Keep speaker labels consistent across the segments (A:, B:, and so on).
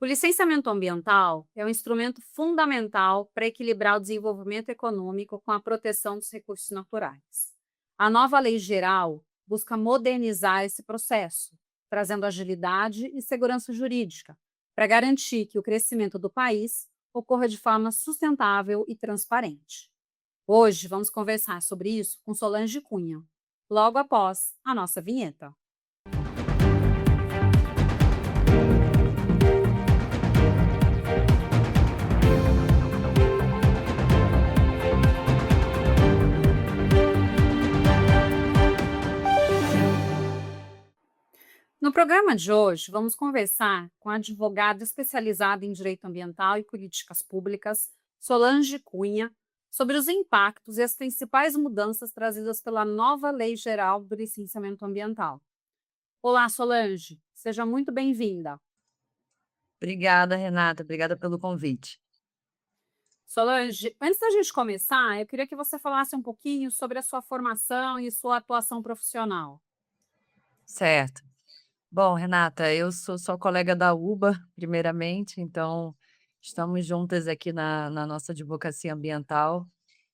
A: O licenciamento ambiental é um instrumento fundamental para equilibrar o desenvolvimento econômico com a proteção dos recursos naturais. A nova lei geral busca modernizar esse processo, trazendo agilidade e segurança jurídica, para garantir que o crescimento do país ocorra de forma sustentável e transparente. Hoje vamos conversar sobre isso com Solange Cunha, logo após a nossa vinheta. No programa de hoje, vamos conversar com a advogada especializada em direito ambiental e políticas públicas, Solange Cunha, sobre os impactos e as principais mudanças trazidas pela nova Lei Geral do Licenciamento Ambiental. Olá, Solange, seja muito bem-vinda.
B: Obrigada, Renata. Obrigada pelo convite.
A: Solange, antes da gente começar, eu queria que você falasse um pouquinho sobre a sua formação e sua atuação profissional.
B: Certo. Bom, Renata, eu sou sua colega da UBA, primeiramente, então estamos juntas aqui na nossa advocacia ambiental.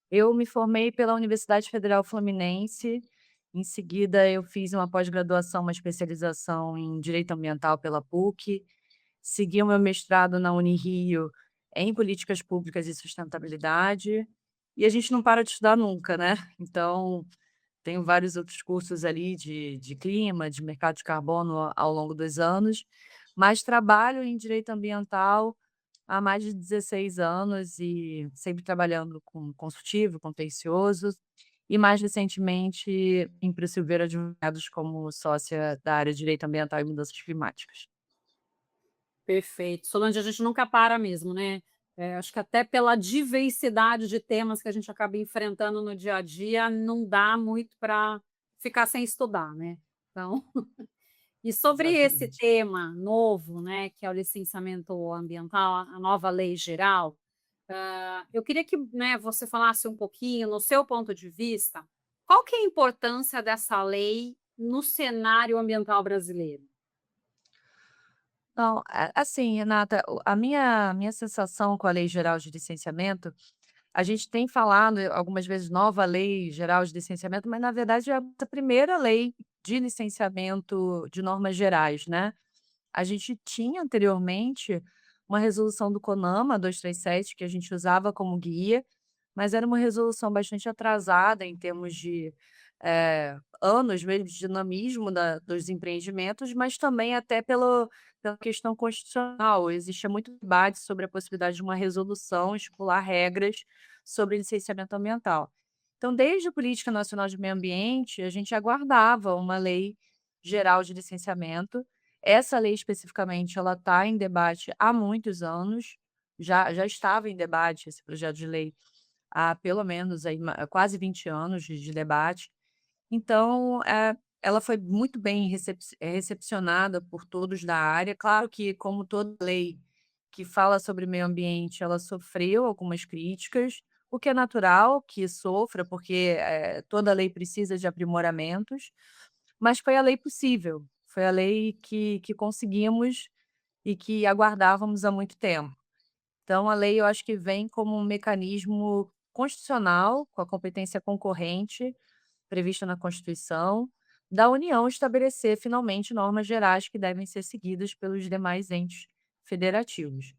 B: Eu me formei pela Universidade Federal Fluminense, em seguida eu fiz uma pós-graduação, uma especialização em Direito Ambiental pela PUC, segui o meu mestrado na Unirio em Políticas Públicas e Sustentabilidade, e a gente não para de estudar nunca, né? Então, tenho vários outros cursos ali de clima, de mercado de carbono ao longo dos anos, mas trabalho em direito ambiental há mais de 16 anos e sempre trabalhando com consultivo, contencioso e mais recentemente em Pro Silveira Advogados como sócia da área de direito ambiental e mudanças climáticas.
A: Perfeito. Solange, a gente nunca para mesmo, né? Acho que até pela diversidade de temas que a gente acaba enfrentando no dia a dia, não dá muito para ficar sem estudar, né? Então, e sobre esse
B: Exatamente.
A: tema novo, né, que é o licenciamento ambiental, a nova lei geral, eu queria que, né, você falasse um pouquinho, no seu ponto de vista, qual que é a importância dessa lei no cenário ambiental brasileiro?
B: Não, assim, Renata, a minha sensação com a Lei Geral de Licenciamento, a gente tem falado algumas vezes nova Lei Geral de Licenciamento, mas na verdade é a primeira lei de licenciamento de normas gerais, né. A gente tinha anteriormente uma resolução do CONAMA 237 que a gente usava como guia, mas era uma resolução bastante atrasada em termos de, anos mesmo de dinamismo dos empreendimentos, mas também até pela questão constitucional. Existia muito debate sobre a possibilidade de uma resolução estipular regras sobre licenciamento ambiental. Então, desde a Política Nacional de Meio Ambiente, a gente aguardava uma lei geral de licenciamento. Essa lei especificamente, ela está em debate há muitos anos, já estava em debate esse projeto de lei há pelo menos aí quase 20 anos de debate. Então, ela foi muito bem recepcionada por todos da área. Claro que, como toda lei que fala sobre meio ambiente, ela sofreu algumas críticas, o que é natural que sofra, porque, toda lei precisa de aprimoramentos, mas foi a lei possível, foi a lei que conseguimos e que aguardávamos há muito tempo. Então a lei eu acho que vem como um mecanismo constitucional, com a competência concorrente prevista na Constituição, da União estabelecer finalmente normas gerais que devem ser seguidas pelos demais entes federativos.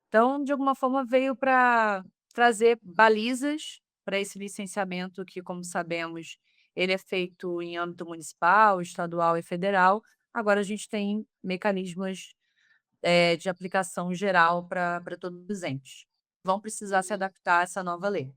B: Então, de alguma forma, veio para trazer balizas para esse licenciamento que, como sabemos, ele é feito em âmbito municipal, estadual e federal. Agora a gente tem mecanismos, de aplicação geral para todos os entes. Vão precisar se adaptar a essa nova lei.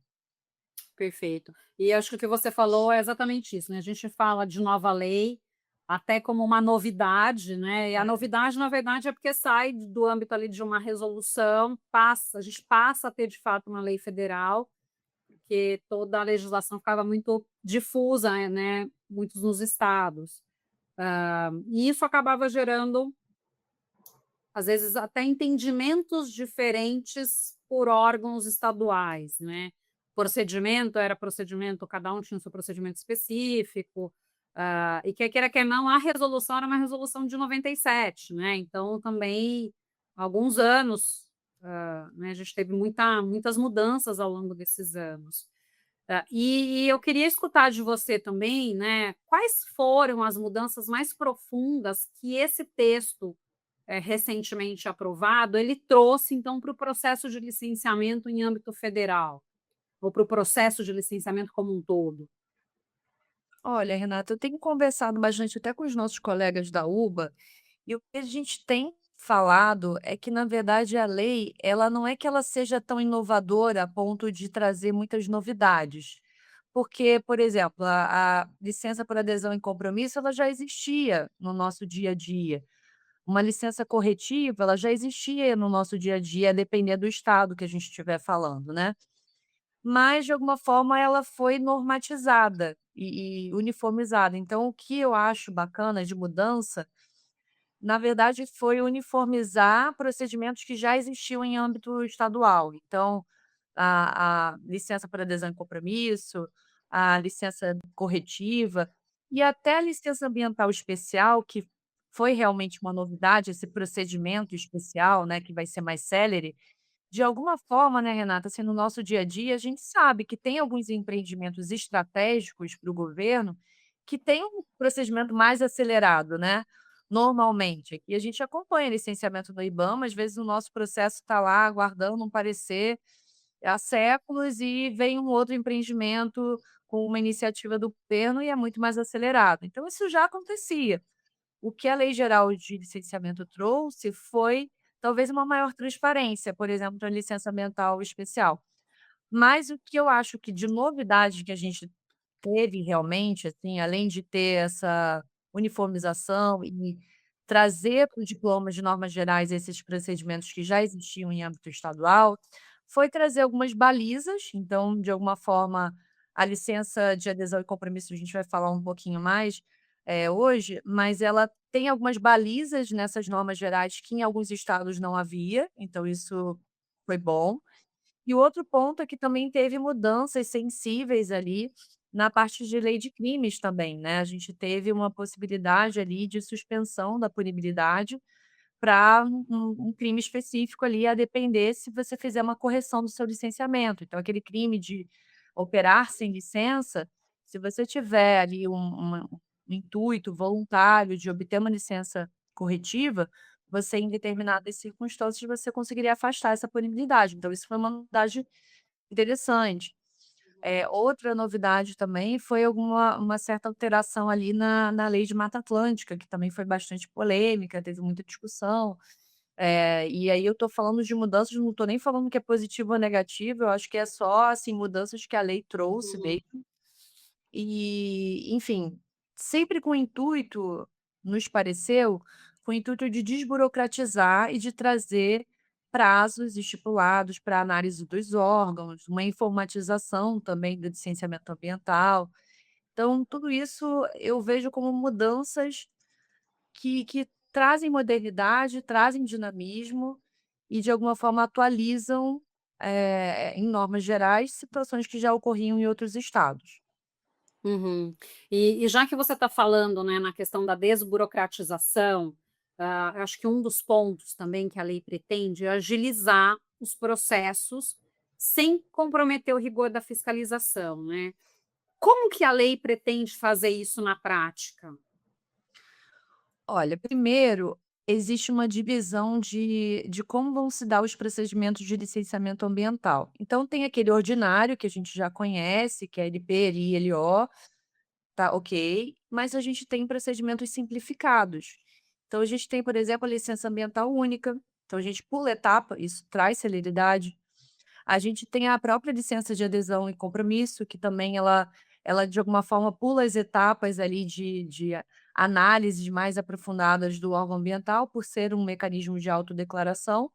A: Perfeito. E acho que o que você falou é exatamente isso, né, a gente fala de nova lei, até como uma novidade, né, e a
B: É.
A: novidade, na verdade, é porque sai do âmbito ali de uma resolução, a gente passa a ter de fato uma lei federal, porque toda a legislação ficava muito difusa, né, muitos nos estados. E isso acabava gerando, às vezes, até entendimentos diferentes por órgãos estaduais, né. Procedimento era procedimento, cada um tinha o seu procedimento específico, e quer queira, quer não, a resolução era uma resolução de 97, né, então também, alguns anos, né, a gente teve muitas mudanças ao longo desses anos. E eu queria escutar de você também, né, quais foram as mudanças mais profundas que esse texto, recentemente aprovado, ele trouxe então para o processo de licenciamento em âmbito federal, ou para o processo de licenciamento como um todo?
B: Olha, Renata, eu tenho conversado bastante até com os nossos colegas da UBA, e o que a gente tem falado é que, na verdade, a lei, ela não é que ela seja tão inovadora a ponto de trazer muitas novidades. Porque, por exemplo, a licença por adesão em compromisso, ela já existia no nosso dia a dia. Uma licença corretiva, ela já existia no nosso dia a dia, a depender do estado que a gente estiver falando, né? Mas, de alguma forma, ela foi normatizada e uniformizada. Então, o que eu acho bacana de mudança, na verdade, foi uniformizar procedimentos que já existiam em âmbito estadual. Então, a licença por adesão em compromisso, a licença corretiva e até a licença ambiental especial, que foi realmente uma novidade, esse procedimento especial, né, que vai ser mais célere. De alguma forma, né, Renata, assim, no nosso dia a dia, a gente sabe que tem alguns empreendimentos estratégicos para o governo que tem um procedimento mais acelerado, né, normalmente. E a gente acompanha licenciamento do IBAMA, às vezes o nosso processo está lá aguardando um parecer há séculos e vem um outro empreendimento com uma iniciativa do governo e é muito mais acelerado. Então isso já acontecia. O que a Lei Geral de Licenciamento trouxe foi talvez uma maior transparência, por exemplo, para licença ambiental especial. Mas o que eu acho que de novidade que a gente teve realmente, assim, além de ter essa uniformização e trazer para o diploma de normas gerais esses procedimentos que já existiam em âmbito estadual, foi trazer algumas balizas. Então, de alguma forma, a licença de adesão e compromisso, a gente vai falar um pouquinho mais, hoje, mas ela tem algumas balizas nessas normas gerais que em alguns estados não havia, então isso foi bom. E o outro ponto é que também teve mudanças sensíveis ali na parte de lei de crimes também, né, a gente teve uma possibilidade ali de suspensão da punibilidade para um crime específico ali, a depender se você fizer uma correção do seu licenciamento. Então aquele crime de operar sem licença, se você tiver ali um intuito voluntário de obter uma licença corretiva, você em determinadas circunstâncias, você conseguiria afastar essa punibilidade. Então isso foi uma novidade interessante. Outra novidade também foi uma certa alteração ali na lei de Mata Atlântica, que também foi bastante polêmica, teve muita discussão. E aí eu estou falando de mudanças, não estou nem falando que é positivo ou negativo, eu acho que é só, assim, mudanças que a lei trouxe
A: Uhum,
B: mesmo. E, enfim, sempre com o intuito, nos pareceu, com o intuito de desburocratizar e de trazer prazos estipulados para análise dos órgãos, uma informatização também do licenciamento ambiental. Então, tudo isso eu vejo como mudanças que trazem modernidade, trazem dinamismo e, de alguma forma, atualizam, em normas gerais, situações que já ocorriam em outros estados.
A: uhum. E já que você está falando, né, na questão da desburocratização, acho que um dos pontos também que a lei pretende é agilizar os processos sem comprometer o rigor da fiscalização, né. Como que a lei pretende fazer isso na prática?
B: Olha, primeiro, existe uma divisão de como vão se dar os procedimentos de licenciamento ambiental. Então, tem aquele ordinário que a gente já conhece, que é LP, LI, LO, tá ok, mas a gente tem procedimentos simplificados. Então, a gente tem, por exemplo, a licença ambiental única. Então, a gente pula etapa, isso traz celeridade. A gente tem a própria licença de adesão e compromisso, que também ela de alguma forma pula as etapas ali de análises mais aprofundadas do órgão ambiental, por ser um mecanismo de autodeclaração.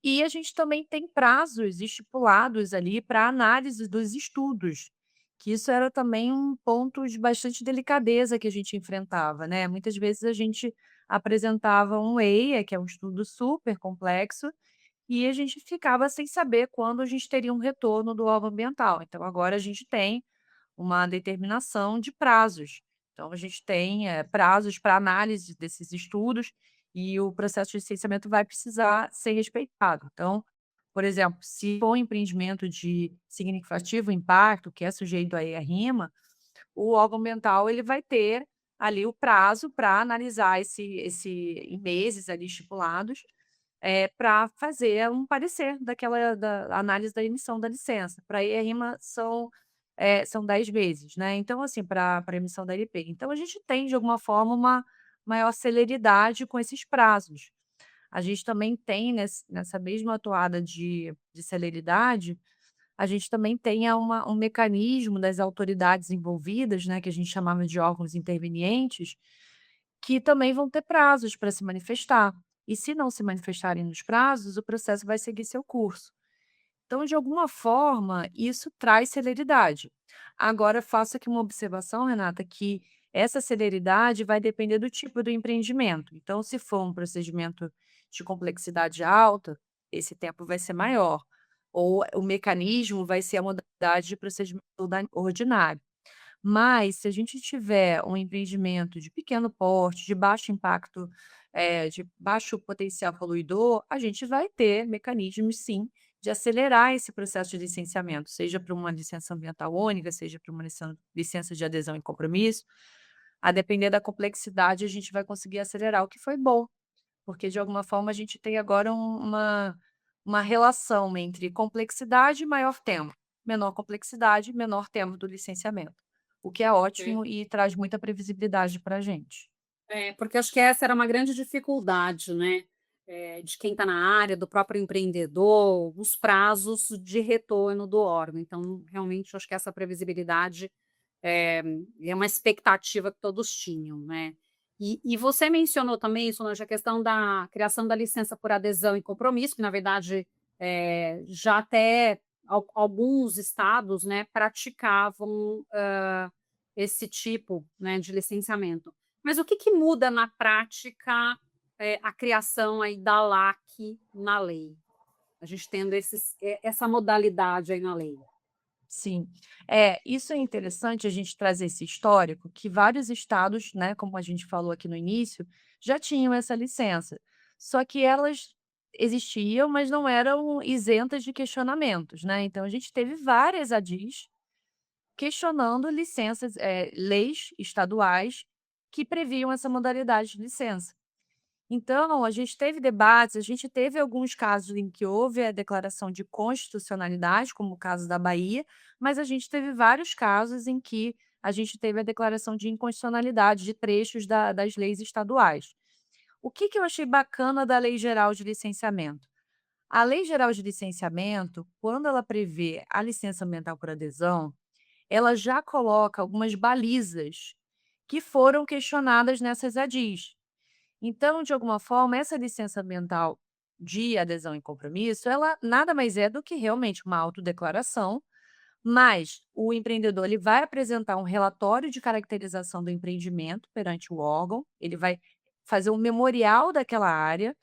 B: E a gente também tem prazos estipulados ali para análise dos estudos, que isso era também um ponto de bastante delicadeza que a gente enfrentava, né. Muitas vezes a gente apresentava um EIA, que é um estudo super complexo, e a gente ficava sem saber quando a gente teria um retorno do órgão ambiental. Então agora a gente tem uma determinação de prazos. Então a gente tem, prazos para análise desses estudos, e o processo de licenciamento vai precisar ser respeitado. Então, por exemplo, se for um empreendimento de significativo impacto, que é sujeito à EIA-RIMA, o órgão ambiental ele vai ter ali o prazo para analisar esse em meses ali estipulados, para fazer um parecer da análise da emissão da licença. Para a EIA-RIMA são 10 meses, né, então assim, para a emissão da LP. Então a gente tem de alguma forma uma maior celeridade com esses prazos. A gente também tem nessa mesma toada de celeridade, a gente também tem um mecanismo das autoridades envolvidas, né, que a gente chamava de órgãos intervenientes, que também vão ter prazos para se manifestar. E se não se manifestarem nos prazos, o processo vai seguir seu curso. Então, de alguma forma, isso traz celeridade. Agora, faço aqui uma observação, Renata, que essa celeridade vai depender do tipo do empreendimento. Então, se for um procedimento de complexidade alta, esse tempo vai ser maior. Ou o mecanismo vai ser a modalidade de procedimento ordinário. Mas, se a gente tiver um empreendimento de pequeno porte, de baixo impacto, de baixo potencial poluidor, a gente vai ter mecanismos, sim, de acelerar esse processo de licenciamento, seja para uma licença ambiental única, seja para uma licença de adesão e compromisso. A depender da complexidade, a gente vai conseguir acelerar, o que foi bom, porque de alguma forma a gente tem agora uma relação entre complexidade e maior tempo. Menor complexidade, menor tempo do licenciamento, o que é
A: É.
B: ótimo e traz muita previsibilidade para a gente.
A: É, porque acho que essa era uma grande dificuldade, né, de quem está na área, do próprio empreendedor, os prazos de retorno do órgão. Então, realmente, acho que essa previsibilidade é uma expectativa que todos tinham, né. E você mencionou também, Solange, a questão da criação da licença por adesão e compromisso, que na verdade, já até alguns estados, né, praticavam, esse tipo, né, de licenciamento. Mas o que que muda na prática, a criação aí da LAC na lei? A gente tendo essa modalidade aí na lei.
B: Sim. Isso é interessante a gente trazer esse histórico, que vários estados, né, como a gente falou aqui no início, já tinham essa licença. Só que elas existiam, mas não eram isentas de questionamentos, né. Então a gente teve várias ADIs questionando licenças, leis estaduais que previam essa modalidade de licença. Então, a gente teve debates, a gente teve alguns casos em que houve a declaração de constitucionalidade, como o caso da Bahia, mas a gente teve vários casos em que a gente teve a declaração de inconstitucionalidade de trechos das leis estaduais. O que que eu achei bacana da Lei Geral de Licenciamento? A Lei Geral de Licenciamento, quando ela prevê a licença ambiental por adesão, ela já coloca algumas balizas que foram questionadas nessas ADIs. Então, de alguma forma, essa licença ambiental de adesão e compromisso, ela nada mais é do que realmente uma autodeclaração, mas o empreendedor ele vai apresentar um relatório de caracterização do empreendimento perante o órgão, ele vai fazer um memorial daquela área,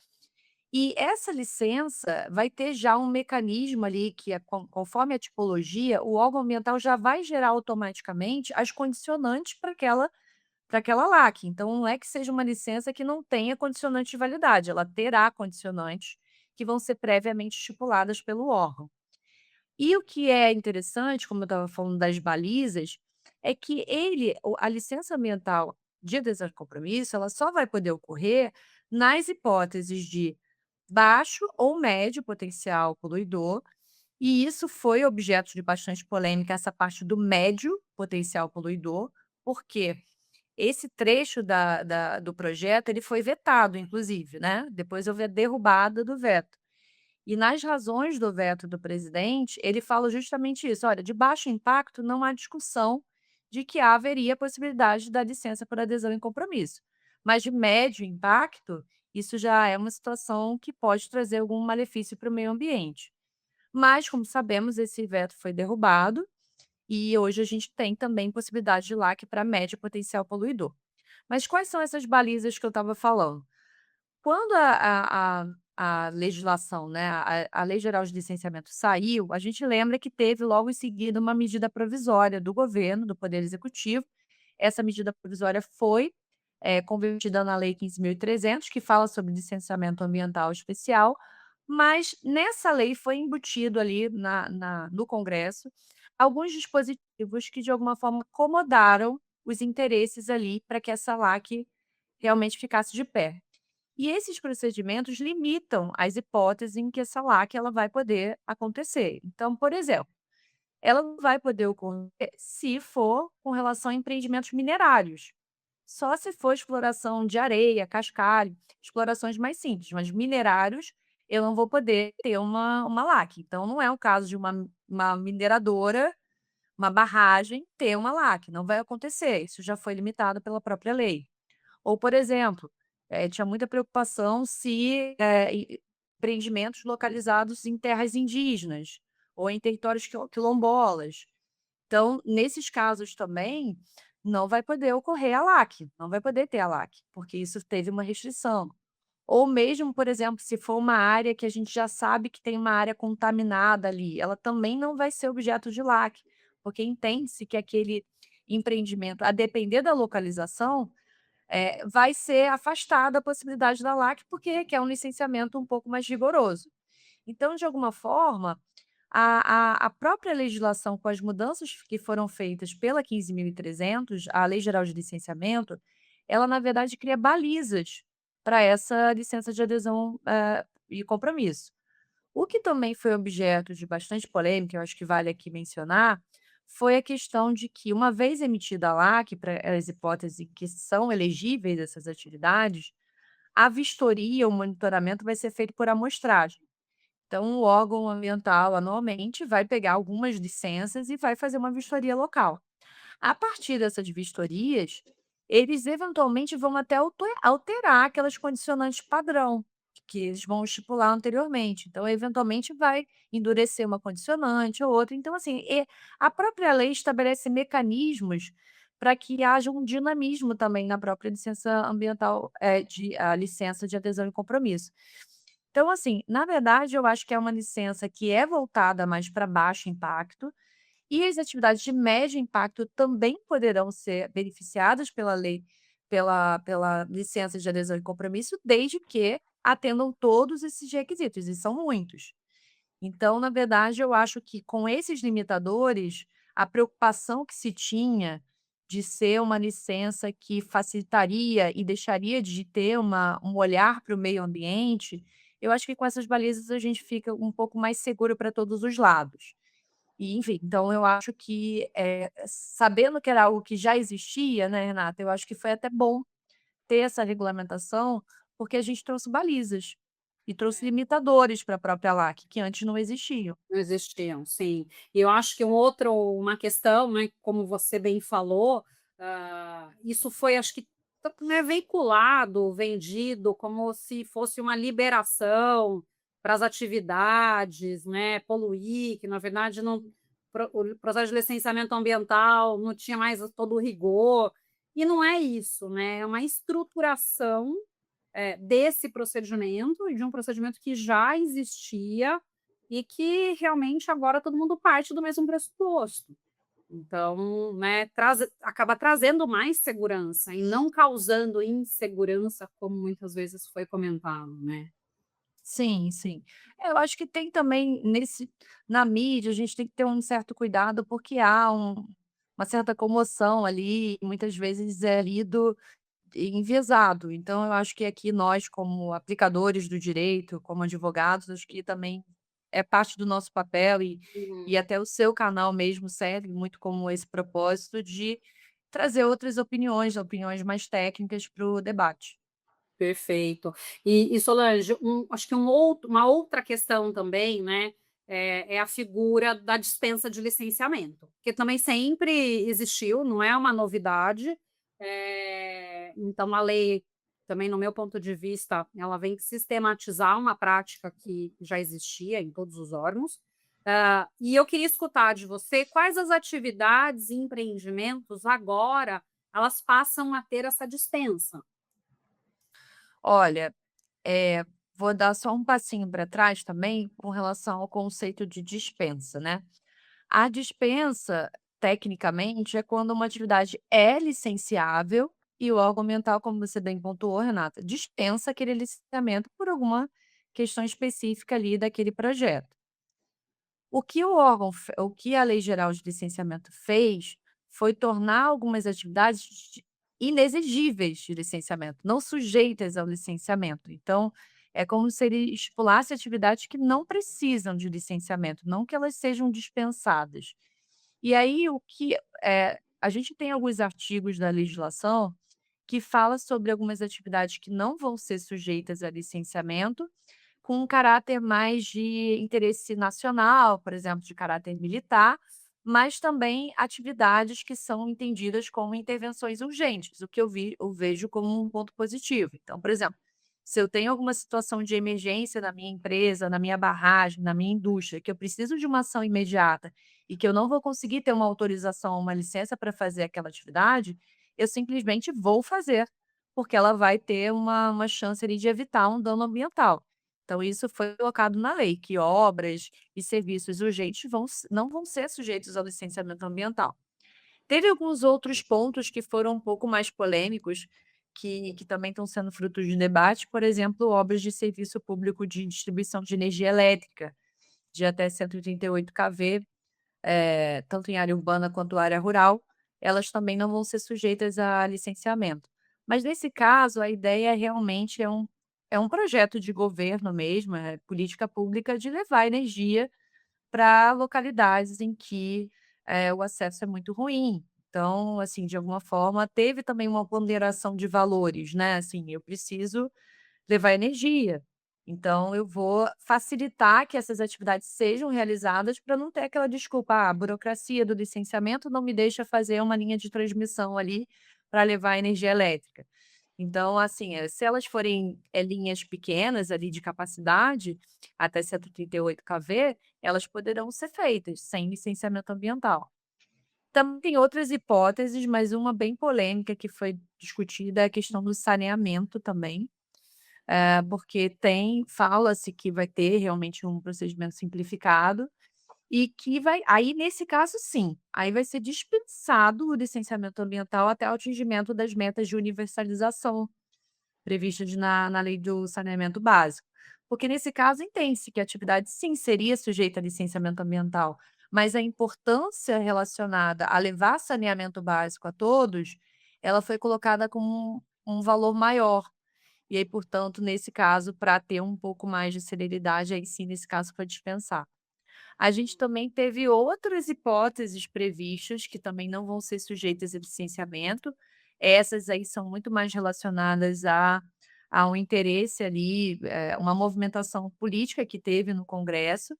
B: e essa licença vai ter já um mecanismo ali que é conforme a tipologia, o órgão ambiental já vai gerar automaticamente as condicionantes para aquela LAC. Então, não é que seja uma licença que não tenha condicionante de validade, ela terá condicionantes que vão ser previamente estipuladas pelo órgão. E o que é interessante, como eu estava falando das balizas, é que a licença ambiental de adesão de compromisso, ela só vai poder ocorrer nas hipóteses de baixo ou médio potencial poluidor, e isso foi objeto de bastante polêmica, essa parte do médio potencial poluidor, porque esse trecho do projeto, ele foi vetado inclusive, né, depois houve a derrubada do veto. E nas razões do veto do presidente, ele fala justamente isso: "Olha, de baixo impacto não há discussão de que haveria a possibilidade da licença por adesão em compromisso, mas de médio impacto, isso já é uma situação que pode trazer algum malefício para o meio ambiente". Mas, como sabemos, esse veto foi derrubado e hoje a gente tem também possibilidade de LAC para médio potencial poluidor. Mas quais são essas balizas que eu estava falando? Quando a legislação, né, a Lei Geral de Licenciamento saiu, a gente lembra que teve logo em seguida uma medida provisória do governo, do Poder Executivo. Essa medida provisória foi, convertida na Lei 15.300, que fala sobre licenciamento ambiental especial, mas nessa lei foi embutido ali no Congresso alguns dispositivos que, de alguma forma, acomodaram os interesses ali para que essa LAC realmente ficasse de pé. E esses procedimentos limitam as hipóteses em que essa LAC ela vai poder acontecer. Então, por exemplo, ela não vai poder ocorrer se for com relação a empreendimentos minerários. Só se for exploração de areia, cascalho, explorações mais simples, mas minerários eu não vou poder ter uma LAC. Então, não é o caso de uma mineradora, uma barragem, ter uma LAC, não vai acontecer. Isso já foi limitado pela própria lei. Ou, por exemplo, tinha muita preocupação se empreendimentos localizados em terras indígenas ou em territórios quilombolas. Então, nesses casos também, não vai poder ocorrer a LAC, não vai poder ter a LAC, porque isso teve uma restrição. Ou mesmo, por exemplo, se for uma área que a gente já sabe que tem uma área contaminada ali, ela também não vai ser objeto de LAC, porque entende-se que aquele empreendimento, a depender da localização, vai ser afastada a possibilidade da LAC, porque requer um licenciamento um pouco mais rigoroso. Então, de alguma forma, a própria legislação, com as mudanças que foram feitas pela 15.300, a Lei Geral de Licenciamento, ela, na verdade, cria balizas para essa licença de adesão, e compromisso. O que também foi objeto de bastante polêmica, eu acho que vale aqui mencionar, foi a questão de que, uma vez emitida a LAC para as hipóteses em que são elegíveis essas atividades, a vistoria, o monitoramento vai ser feito por amostragem. Então, o órgão ambiental, anualmente, vai pegar algumas licenças e vai fazer uma vistoria local. A partir dessas vistorias, eles eventualmente vão até alterar aquelas condicionantes padrão que eles vão estipular anteriormente. Então, eventualmente, vai endurecer uma condicionante ou outra. Então, assim, a própria lei estabelece mecanismos para que haja um dinamismo também na própria licença ambiental, a licença de adesão e compromisso. Então, assim, na verdade, eu acho que é uma licença que é voltada mais para baixo impacto, e as atividades de médio impacto também poderão ser beneficiadas pela lei, pela licença de adesão e compromisso, desde que atendam todos esses requisitos, e são muitos. Então, na verdade, eu acho que, com esses limitadores, a preocupação que se tinha de ser uma licença que facilitaria e deixaria de ter um olhar para o meio ambiente, eu acho que, com essas balizas, a gente fica um pouco mais seguro para todos os lados. E, enfim, então eu acho que, sabendo que era algo que já existia, né, Renata, eu acho que foi até bom ter essa regulamentação, porque a gente trouxe balizas e trouxe limitadores para a própria LAC, que antes não existiam.
A: Não existiam, sim. E eu acho que uma questão, né, como você bem falou, isso foi, acho que, né, veiculado, vendido como se fosse uma liberação para as atividades, né, poluir, que na verdade não, o processo de licenciamento ambiental não tinha mais todo o rigor, e não é isso, né, é uma estruturação desse procedimento e de um procedimento que já existia e que realmente agora todo mundo parte do mesmo pressuposto. Então, né, acaba trazendo mais segurança e não causando insegurança, como muitas vezes foi comentado, né?
B: Sim, sim. Eu acho que tem também na mídia, a gente tem que ter um certo cuidado, porque há uma certa comoção ali, e muitas vezes é lido enviesado. Então, eu acho que aqui nós, como aplicadores do direito, como advogados, acho que também é parte do nosso papel, e
A: Uhum.
B: até o seu canal mesmo serve muito como esse propósito de trazer outras opiniões, opiniões mais técnicas para o debate.
A: Perfeito. E Solange, acho que uma outra questão também, né, é a figura da dispensa de licenciamento, que também sempre existiu, não é uma novidade. Então, a lei, também, no meu ponto de vista, ela vem sistematizar uma prática que já existia em todos os órgãos. E eu queria escutar de você quais as atividades e empreendimentos agora elas passam a ter essa dispensa.
B: Olha, vou dar só um passinho para trás também com relação ao conceito de dispensa, né. A dispensa, tecnicamente, é quando uma atividade é licenciável e o órgão ambiental, como você bem pontuou, Renata, dispensa aquele licenciamento por alguma questão específica ali daquele projeto. O que a Lei Geral de Licenciamento fez foi tornar algumas atividades inexigíveis de licenciamento, não sujeitas ao licenciamento. Então, é como se ele estipulasse atividades que não precisam de licenciamento, não que elas sejam dispensadas. E aí a gente tem alguns artigos da legislação que fala sobre algumas atividades que não vão ser sujeitas a licenciamento, com um caráter mais de interesse nacional, por exemplo, de caráter militar, mas também atividades que são entendidas como intervenções urgentes, o que eu vejo como um ponto positivo. Então, por exemplo, se eu tenho alguma situação de emergência na minha empresa, na minha barragem, na minha indústria, que eu preciso de uma ação imediata e que eu não vou conseguir ter uma autorização, uma licença para fazer aquela atividade, eu simplesmente vou fazer, porque ela vai ter uma chance ali de evitar um dano ambiental. Então, isso foi colocado na lei, que obras e serviços urgentes não vão ser sujeitos ao licenciamento ambiental. Teve alguns outros pontos que foram um pouco mais polêmicos, que também estão sendo frutos de debate, por exemplo, obras de serviço público de distribuição de energia elétrica, de até 138 kV, tanto em área urbana quanto área rural, elas também não vão ser sujeitas a licenciamento. Mas nesse caso, a ideia realmente é um projeto de governo mesmo, é política pública de levar energia para localidades em que, o acesso é muito ruim. Então, assim, de alguma forma, teve também uma ponderação de valores, né, assim, eu preciso levar energia. Então eu vou facilitar que essas atividades sejam realizadas para não ter aquela desculpa: "Ah, a burocracia do licenciamento não me deixa fazer uma linha de transmissão ali para levar energia elétrica". Então, assim, se elas forem, linhas pequenas ali de capacidade, até 138 kV, elas poderão ser feitas sem licenciamento ambiental. Também tem outras hipóteses, mas uma bem polêmica que foi discutida é a questão do saneamento também. Porque fala-se que vai ter realmente um procedimento simplificado e que aí nesse caso sim, aí vai ser dispensado o licenciamento ambiental até o atingimento das metas de universalização previstas na lei do saneamento básico. Porque nesse caso entende-se que a atividade sim seria sujeita a licenciamento ambiental, mas a importância relacionada a levar saneamento básico a todos, ela foi colocada como um valor maior. E aí, portanto, nesse caso, para ter um pouco mais de celeridade, aí sim, nesse caso, foi dispensar. A gente também teve outras hipóteses previstas que também não vão ser sujeitas a licenciamento. Essas aí são muito mais relacionadas a um interesse ali, uma movimentação política que teve no Congresso,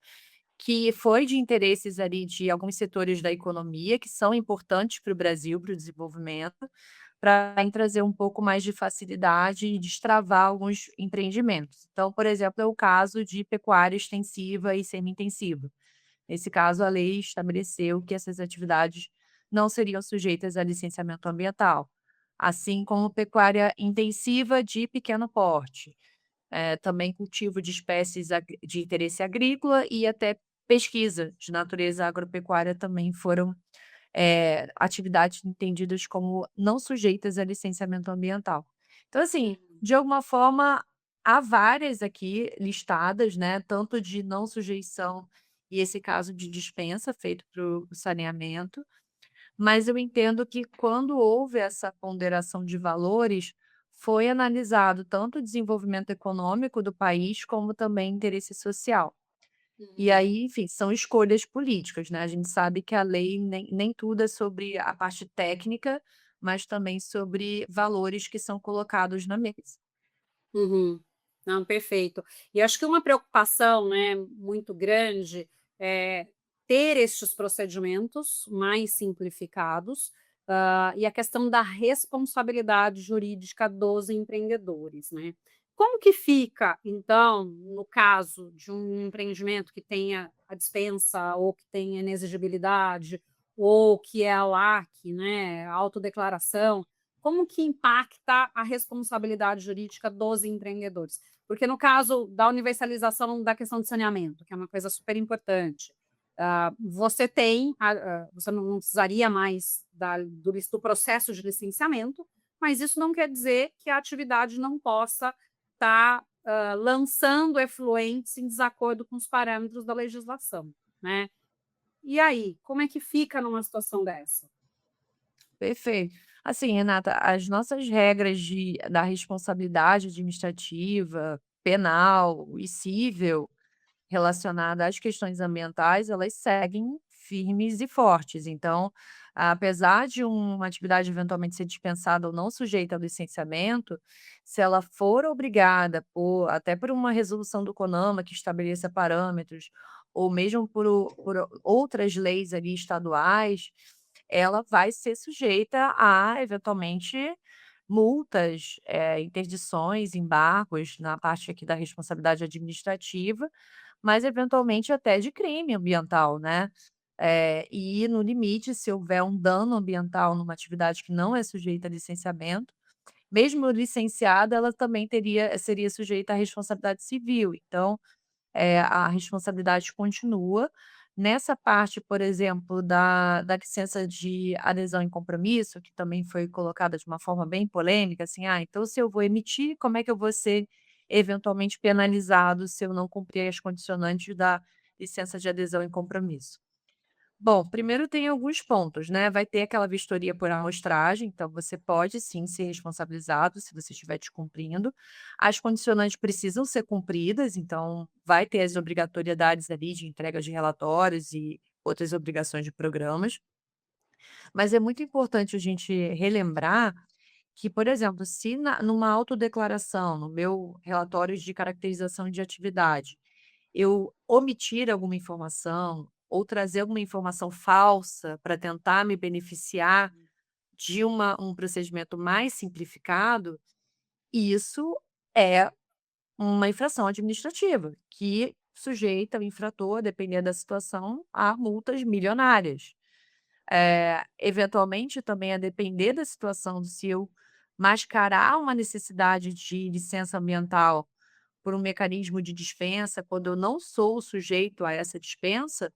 B: que foi de interesses ali de alguns setores da economia que são importantes para o Brasil, para o desenvolvimento, para trazer um pouco mais de facilidade e destravar alguns empreendimentos. Então, por exemplo, é o caso de pecuária extensiva e semi-intensiva. Nesse caso, a lei estabeleceu que essas atividades não seriam sujeitas a licenciamento ambiental, assim como pecuária intensiva de pequeno porte, também cultivo de espécies de interesse agrícola e até pesquisa de natureza agropecuária também foram atividades entendidas como não sujeitas a licenciamento ambiental. Então, assim,
A: Uhum.
B: de alguma forma, há várias aqui listadas, né, tanto de não sujeição e esse caso de dispensa feito para o saneamento, mas eu entendo que quando houve essa ponderação de valores, foi analisado tanto o desenvolvimento econômico do país, como também interesse social. E
A: Uhum.
B: aí, enfim, são escolhas políticas, né, a gente sabe que a lei nem tudo é sobre a parte técnica, mas também sobre valores que são colocados na mesa.
A: Uhum. Não, perfeito. E acho que uma preocupação, né, muito grande é ter estes procedimentos mais simplificados, e a questão da responsabilidade jurídica dos empreendedores, né. Como que fica, então, no caso de um empreendimento que tenha a dispensa ou que tenha inexigibilidade, ou que é a LAC, né, a autodeclaração, como que impacta a responsabilidade jurídica dos empreendedores? Porque no caso da universalização da questão de saneamento, que é uma coisa super importante, você não precisaria mais do processo de licenciamento, mas isso não quer dizer que a atividade não possa estar lançando efluentes em desacordo com os parâmetros da legislação, né? E aí, como é que fica numa situação dessa?
B: Perfeito. Assim, Renata, as nossas regras da responsabilidade administrativa, penal e cível relacionada às questões ambientais, elas seguem firmes e fortes. Então, apesar de uma atividade eventualmente ser dispensada ou não sujeita ao licenciamento, se ela for obrigada até por uma resolução do CONAMA que estabeleça parâmetros, ou mesmo por outras leis ali estaduais, ela vai ser sujeita a, eventualmente, multas, interdições, embargos na parte aqui da responsabilidade administrativa, mas eventualmente até de crime ambiental, né. E no limite, se houver um dano ambiental numa atividade que não é sujeita a licenciamento, mesmo licenciada, ela também seria sujeita à responsabilidade civil. Então, a responsabilidade continua. Nessa parte, por exemplo, da licença de adesão em compromisso, que também foi colocada de uma forma bem polêmica, assim: "Ah, então se eu vou emitir, como é que eu vou ser eventualmente penalizado se eu não cumprir as condicionantes da licença de adesão em compromisso?". Bom, primeiro tem alguns pontos, né, vai ter aquela vistoria por amostragem, então você pode sim ser responsabilizado se você estiver descumprindo. As condicionantes precisam ser cumpridas, então vai ter as obrigatoriedades ali de entrega de relatórios e outras obrigações de programas. Mas é muito importante a gente relembrar que, por exemplo, se numa autodeclaração, no meu relatório de caracterização de atividade, eu omitir alguma informação ou trazer alguma informação falsa para tentar me beneficiar de um procedimento mais simplificado, isso é uma infração administrativa que sujeita o infrator, dependendo da situação, a multas milionárias. Eventualmente, também a depender da situação, se eu mascarar uma necessidade de licença ambiental por um mecanismo de dispensa, quando eu não sou sujeito a essa dispensa,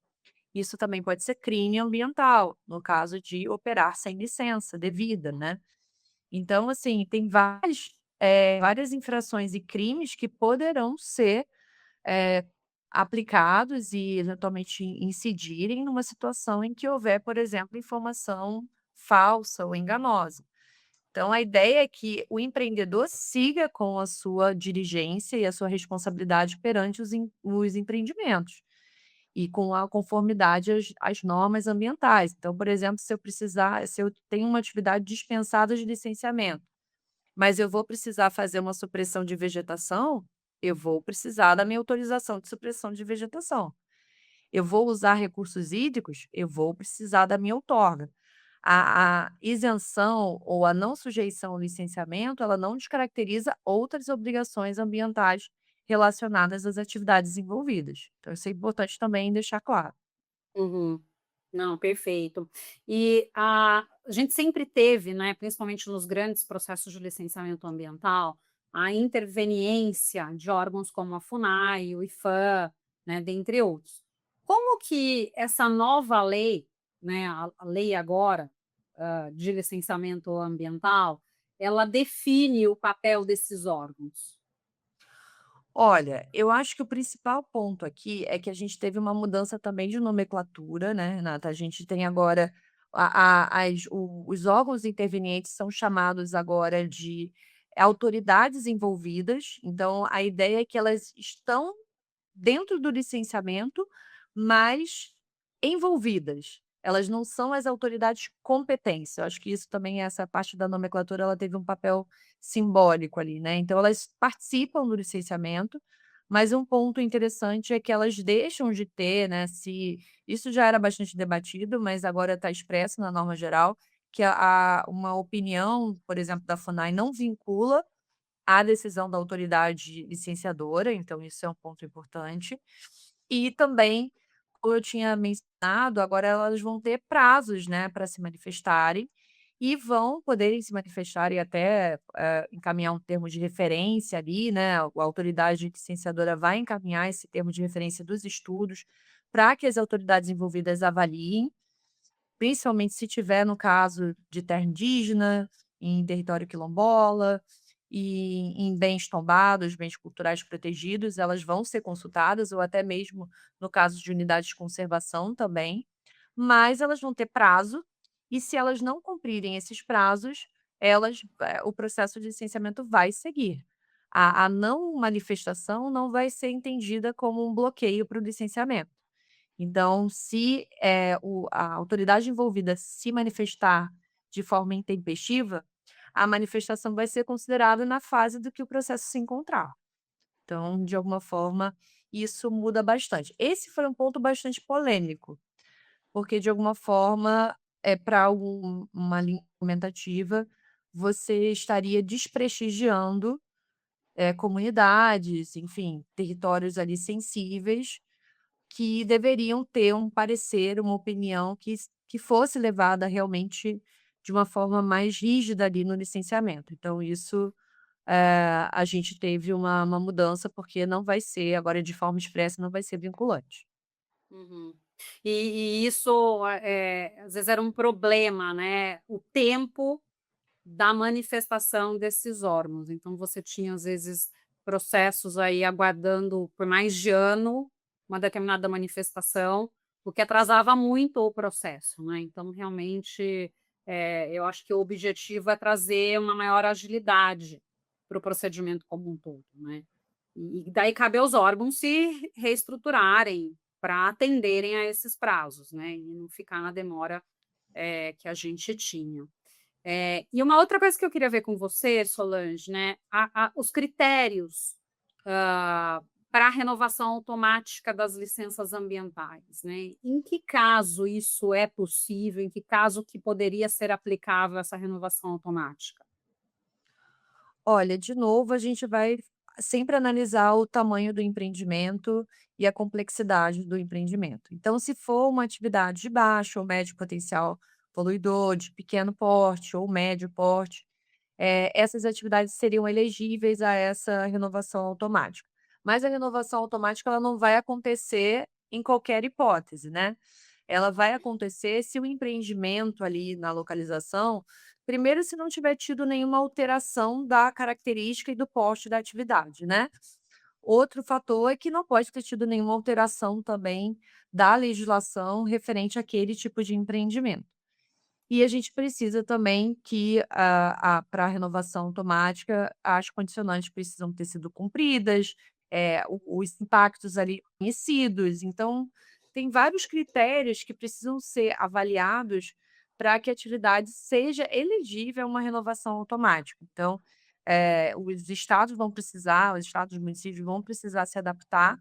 B: isso também pode ser crime ambiental, no caso de operar sem licença devida, né. Então, assim, tem várias infrações e crimes que poderão ser eh, aplicados e eventualmente incidirem numa situação em que houver, por exemplo, informação falsa ou enganosa. Então, a ideia é que o empreendedor siga com a sua diligência e a sua responsabilidade perante os empreendimentos e com a conformidade às normas ambientais. Então, por exemplo, se eu tenho uma atividade dispensada de licenciamento, mas eu vou precisar fazer uma supressão de vegetação, eu vou precisar da minha autorização de supressão de vegetação. Eu vou usar recursos hídricos, eu vou precisar da minha outorga. A isenção ou a não sujeição ao licenciamento, ela não descaracteriza outras obrigações ambientais relacionadas às atividades envolvidas. Então isso é importante também deixar claro.
A: Uhum. Não, perfeito. E a gente sempre teve, né, principalmente nos grandes processos de licenciamento ambiental, a interveniência de órgãos como a FUNAI, o IFAM, né, dentre outros. Como que essa nova lei, né, a lei agora, de licenciamento ambiental, ela define o papel desses órgãos?
B: Olha, eu acho que o principal ponto aqui é que a gente teve uma mudança também de nomenclatura, né, Renata? A gente tem agora os órgãos intervenientes são chamados agora de autoridades envolvidas. Então, a ideia é que elas estão dentro do licenciamento, mas envolvidas. Elas não são as autoridades competentes. Eu acho que isso também, essa parte da nomenclatura, ela teve um papel simbólico ali, né. Então elas participam do licenciamento, mas um ponto interessante é que elas deixam de ter, né, se isso já era bastante debatido, mas agora está expresso na norma geral, que uma opinião, por exemplo, da FUNAI não vincula a decisão da autoridade licenciadora, então isso é um ponto importante. E também, como eu tinha mencionado, agora elas vão ter prazos, né, para se manifestarem e vão poderem se manifestar e até, encaminhar um termo de referência ali, né, a autoridade licenciadora vai encaminhar esse termo de referência dos estudos para que as autoridades envolvidas avaliem, principalmente se tiver no caso de terra indígena, em território quilombola e em bens tombados, bens culturais protegidos, elas vão ser consultadas, ou até mesmo no caso de unidades de conservação também, mas elas vão ter prazo, e se elas não cumprirem esses prazos, o processo de licenciamento vai seguir. A não manifestação não vai ser entendida como um bloqueio para o licenciamento. Então, se, a autoridade envolvida se manifestar de forma intempestiva, a manifestação vai ser considerada na fase do que o processo se encontrar. Então, de alguma forma, isso muda bastante. Esse foi um ponto bastante polêmico, porque de alguma forma, para uma linha argumentativa, você estaria desprestigiando, comunidades, enfim, territórios ali sensíveis, que deveriam ter um parecer, uma opinião que fosse levada realmente de uma forma mais rígida ali no licenciamento. Então isso, a gente teve uma mudança, porque não vai ser agora de forma expressa, não vai ser vinculante.
A: Uhum. E isso, às vezes era um problema, né, o tempo da manifestação desses órgãos. Então você tinha, às vezes, processos aí aguardando por mais de ano uma determinada manifestação, o que atrasava muito o processo, né. Então realmente, eu acho que o objetivo é trazer uma maior agilidade para o procedimento como um todo, né. E daí cabe aos órgãos se reestruturarem para atenderem a esses prazos, né, e não ficar na demora, que a gente tinha. E uma outra coisa que eu queria ver com você, Solange, né, os critérios, para a renovação automática das licenças ambientais, né. Em que caso isso é possível? Em que caso que poderia ser aplicável essa renovação automática?
B: Olha, de novo, a gente vai sempre analisar o tamanho do empreendimento e a complexidade do empreendimento. Então, se for uma atividade de baixo ou médio potencial poluidor, de pequeno porte ou médio porte, essas atividades seriam elegíveis a essa renovação automática. Mas a renovação automática ela não vai acontecer em qualquer hipótese, né? Ela vai acontecer se o empreendimento ali na localização, primeiro, se não tiver tido nenhuma alteração da característica e do porte da atividade, né? Outro fator é que não pode ter tido nenhuma alteração também da legislação referente àquele tipo de empreendimento. E a gente precisa também que para a renovação automática, as condicionantes precisam ter sido cumpridas, os impactos ali conhecidos. Então, tem vários critérios que precisam ser avaliados para que a atividade seja elegível a uma renovação automática. Então, os estados, os municípios vão precisar se adaptar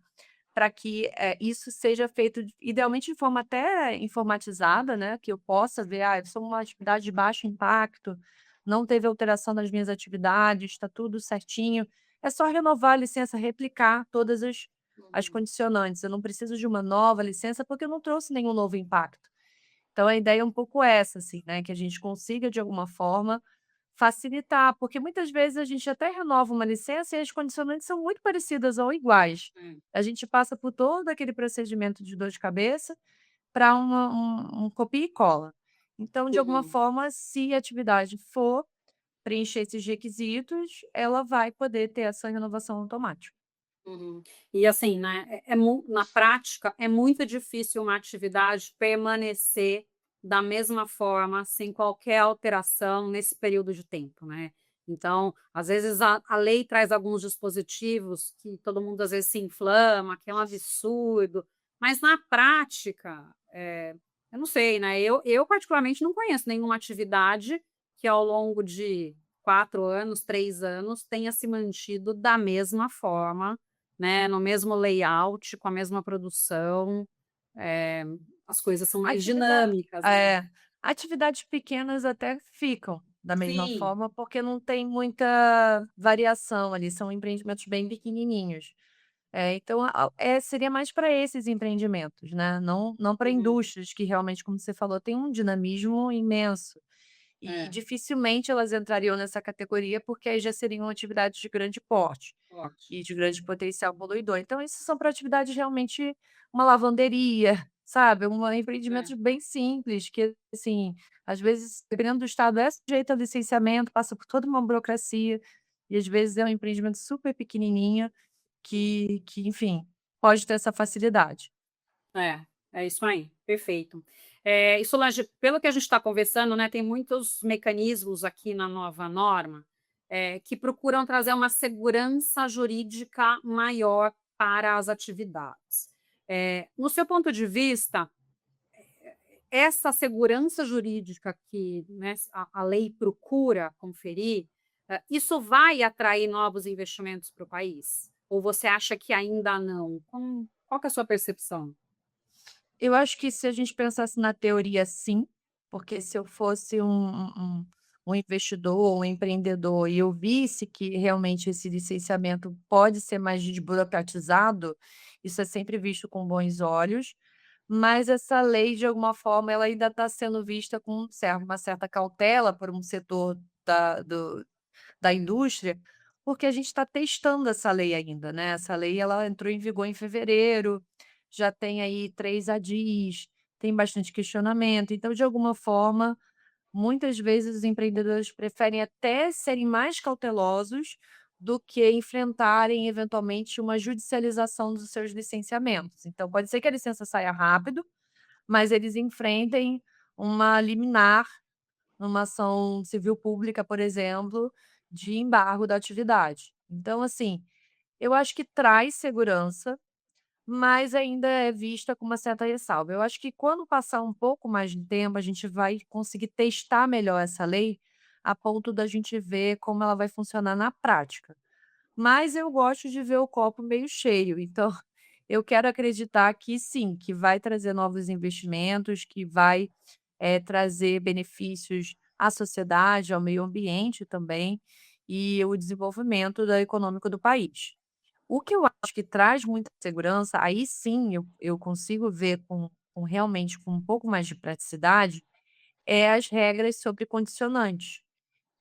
B: para que, isso seja feito idealmente de forma até informatizada, né, que eu possa ver: "Ah, eu sou uma atividade de baixo impacto, não teve alteração nas minhas atividades, está tudo certinho". É só renovar a licença, replicar todas as
A: Uhum,
B: condicionantes, eu não preciso de uma nova licença, porque eu não trouxe nenhum novo impacto. Então a ideia é um pouco essa, assim, né, que a gente consiga de alguma forma facilitar, porque muitas vezes a gente até renova uma licença e as condicionantes são muito parecidas ou iguais.
A: é.
B: A gente passa por todo aquele procedimento de dor de cabeça para um copia e cola. Então, de alguma
A: Uhum.
B: forma, se a atividade for preencher esses requisitos, ela vai poder ter essa renovação automática.
A: Uhum. E assim, né, na prática, é muito difícil uma atividade permanecer da mesma forma, sem qualquer alteração nesse período de tempo, né. Então, às vezes a lei traz alguns dispositivos que todo mundo às vezes se inflama, que é um absurdo, mas na prática, eu não sei, né, eu particularmente não conheço nenhuma atividade que ao longo de 4 anos, 3 anos, tenha se mantido da mesma forma, né, no mesmo layout, com a mesma produção, eh, as coisas são mais
B: Atividade
A: dinâmicas, né.
B: é, atividades pequenas até ficam da mesma
A: Sim.
B: forma, porque não tem muita variação ali, são empreendimentos bem pequenininhos. Então seria mais para esses empreendimentos, né, não para
A: Uhum.
B: indústrias que realmente, como você falou, tem um dinamismo imenso. E
A: É,
B: dificilmente elas entrariam nessa categoria, porque aí já seriam atividades de grande porte
A: forte.
B: e de grande potencial poluidor. Então isso são para atividades realmente uma lavanderia, sabe,
A: É,
B: empreendimentos bem simples que, assim, às vezes, dependendo do estado, é sujeito a licenciamento, passa por toda uma burocracia, e às vezes é um empreendimento super pequenininho enfim, pode ter essa facilidade.
A: é, é isso aí, perfeito. E Solange, pelo que a gente está conversando, né, tem muitos mecanismos aqui na nova norma, que procuram trazer uma segurança jurídica maior para as atividades. No seu ponto de vista, essa segurança jurídica que, né, a lei procura conferir, isso vai atrair novos investimentos para o país? Ou você acha que ainda não? Qual que é a sua percepção?
B: Eu acho que se a gente pensasse na teoria, sim, porque se eu fosse um investidor, um empreendedor e eu visse que realmente esse licenciamento pode ser mais desburocratizado, isso é sempre visto com bons olhos, mas essa lei, de alguma forma, ela ainda está sendo vista com uma certa cautela por um setor da indústria, porque a gente está testando essa lei ainda, né. Essa lei ela entrou em vigor em fevereiro, já tem aí 3 ADIs, tem bastante questionamento, então de alguma forma, muitas vezes os empreendedores preferem até serem mais cautelosos do que enfrentarem eventualmente uma judicialização dos seus licenciamentos. Então pode ser que a licença saia rápido, mas eles enfrentem uma liminar numa ação civil pública, por exemplo, de embargo da atividade. Então, assim, eu acho que traz segurança, mas ainda é vista com uma certa ressalva. Eu acho que quando passar um pouco mais de tempo, a gente vai conseguir testar melhor essa lei, a ponto da gente ver como ela vai funcionar na prática. Mas eu gosto de ver o copo meio cheio, então eu quero acreditar que sim, que vai trazer novos investimentos, que vai, trazer benefícios à sociedade, ao meio ambiente também, e o desenvolvimento da econômico do país. O que eu acho que traz muita segurança, aí sim eu consigo ver realmente com um pouco mais de praticidade, é as regras sobre condicionantes.